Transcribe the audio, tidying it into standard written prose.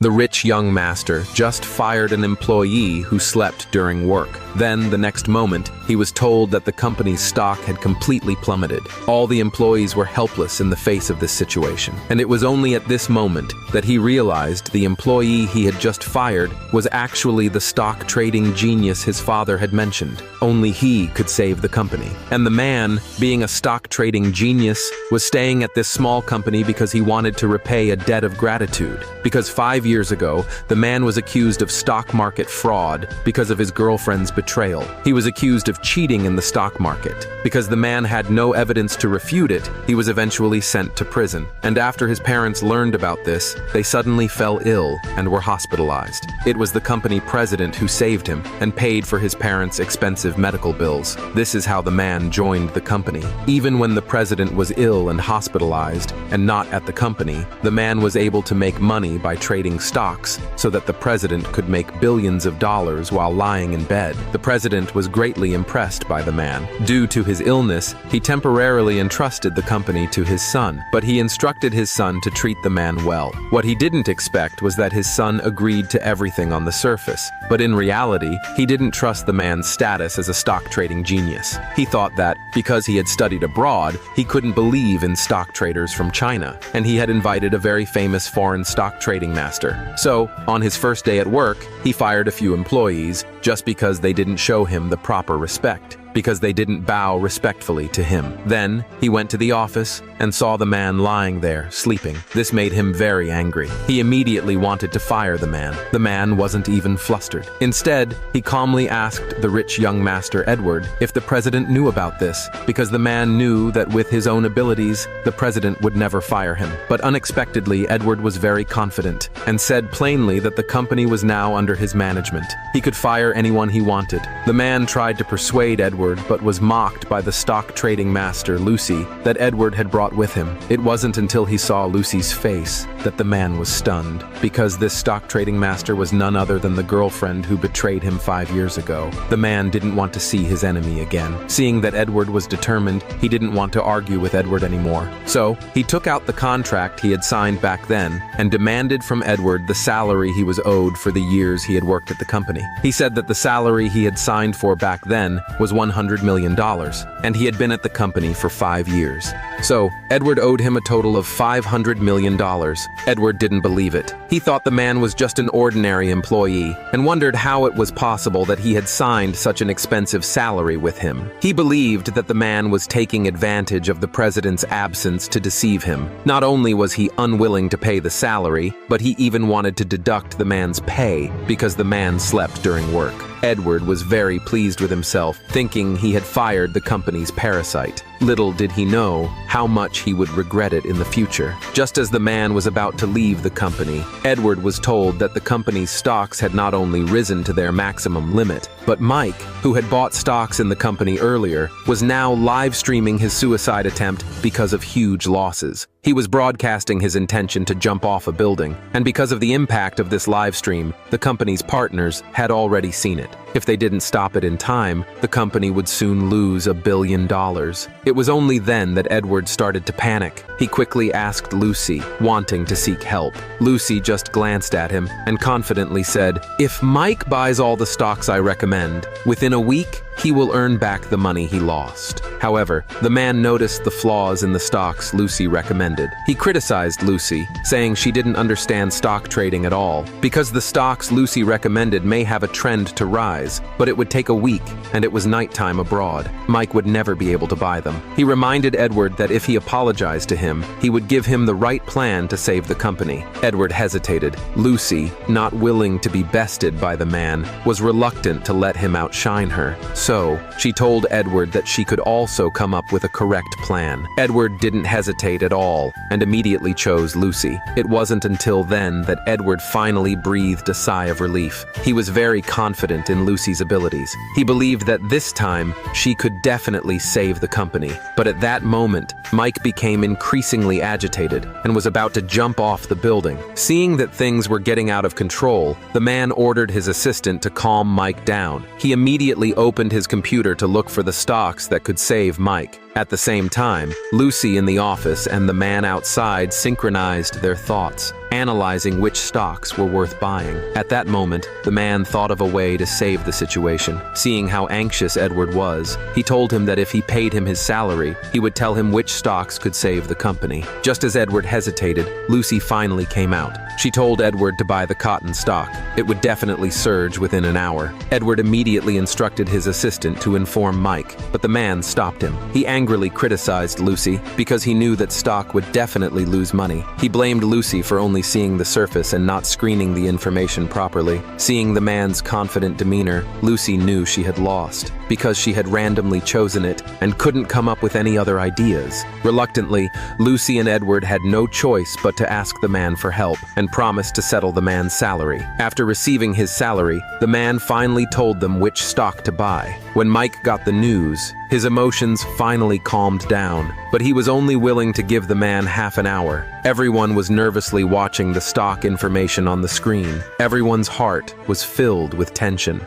The rich young master just fired an employee who slept during work. Then, the next moment, he was told that the company's stock had completely plummeted. All the employees were helpless in the face of this situation. And it was only at this moment that he realized the employee he had just fired was actually the stock trading genius his father had mentioned. Only he could save the company. And the man, being a stock trading genius, was staying at this small company because he wanted to repay a debt of gratitude. Because 5 years ago, the man was accused of stock market fraud because of his girlfriend's betrayal. He was accused of cheating in the stock market. Because the man had no evidence to refute it, he was eventually sent to prison. And after his parents learned about this, they suddenly fell ill and were hospitalized. It was the company president who saved him and paid for his parents' expensive medical bills. This is how the man joined the company. Even when the president was ill and hospitalized and not at the company, the man was able to make money by trading stocks so that the president could make billions of dollars while lying in bed. The president was greatly impressed by the man. Due to his illness, he temporarily entrusted the company to his son, but he instructed his son to treat the man well. What he didn't expect was that his son agreed to everything on the surface, but in reality, he didn't trust the man's status as a stock trading genius. He thought that, because he had studied abroad, he couldn't believe in stock traders from China, and he had invited a very famous foreign stock trading master. So, on his first day at work, he fired a few employees just because they didn't show him the proper respect, because they didn't bow respectfully to him. Then, he went to the office and saw the man lying there, sleeping. This made him very angry. He immediately wanted to fire the man. The man wasn't even flustered. Instead, he calmly asked the rich young master, Edward, if the president knew about this, because the man knew that with his own abilities, the president would never fire him. But unexpectedly, Edward was very confident and said plainly that the company was now under his management. He could fire anyone he wanted. The man tried to persuade Edward, but was mocked by the stock trading master, Lucy, that Edward had brought with him. It wasn't until he saw Lucy's face that the man was stunned, because this stock trading master was none other than the girlfriend who betrayed him 5 years ago. The man didn't want to see his enemy again. Seeing that Edward was determined, he didn't want to argue with Edward anymore. So, he took out the contract he had signed back then and demanded from Edward the salary he was owed for the years he had worked at the company. He said that the salary he had signed for back then was $100 million, and he had been at the company for 5 years. So, Edward owed him a total of $500 million. Edward didn't believe it. He thought the man was just an ordinary employee and wondered how it was possible that he had signed such an expensive salary with him. He believed that the man was taking advantage of the president's absence to deceive him. Not only was he unwilling to pay the salary, but he even wanted to deduct the man's pay because the man slept during work. Edward was very pleased with himself, thinking he had fired the company's parasite. Little did he know how much he would regret it in the future. Just as the man was about to leave the company, Edward was told that the company's stocks had not only risen to their maximum limit, but Mike, who had bought stocks in the company earlier, was now live streaming his suicide attempt because of huge losses. He was broadcasting his intention to jump off a building, and because of the impact of this live stream, the company's partners had already seen it. If they didn't stop it in time, the company would soon lose $1 billion. It was only then that Edward started to panic. He quickly asked Lucy, wanting to seek help. Lucy just glanced at him and confidently said, "If Mike buys all the stocks I recommend, within a week, he will earn back the money he lost." However, the man noticed the flaws in the stocks Lucy recommended. He criticized Lucy, saying she didn't understand stock trading at all, because the stocks Lucy recommended may have a trend to rise, but it would take a week, and it was nighttime abroad. Mike would never be able to buy them. He reminded Edward that if he apologized to him, he would give him the right plan to save the company. Edward hesitated. Lucy, not willing to be bested by the man, was reluctant to let him outshine her. So, she told Edward that she could also come up with a correct plan. Edward didn't hesitate at all and immediately chose Lucy. It wasn't until then that Edward finally breathed a sigh of relief. He was very confident in Lucy's abilities. He believed that this time she could definitely save the company. But at that moment, Mike became increasingly agitated and was about to jump off the building. Seeing that things were getting out of control, the man ordered his assistant to calm Mike down. He immediately opened his computer to look for the stocks that could save Mike. At the same time, Lucy in the office and the man outside synchronized their thoughts, analyzing which stocks were worth buying. At that moment, the man thought of a way to save the situation. Seeing how anxious Edward was, he told him that if he paid him his salary, he would tell him which stocks could save the company. Just as Edward hesitated, Lucy finally came out. She told Edward to buy the cotton stock. It would definitely surge within an hour. Edward immediately instructed his assistant to inform Mike, but the man stopped him. He angrily criticized Lucy because he knew that stock would definitely lose money. He blamed Lucy for only seeing the surface and not screening the information properly. Seeing the man's confident demeanor, Lucy knew she had lost because she had randomly chosen it and couldn't come up with any other ideas. Reluctantly, Lucy and Edward had no choice but to ask the man for help and promised to settle the man's salary. After receiving his salary, the man finally told them which stock to buy. When Mike got the news, his emotions finally calmed down, but he was only willing to give the man half an hour. Everyone was nervously watching the stock information on the screen. Everyone's heart was filled with tension.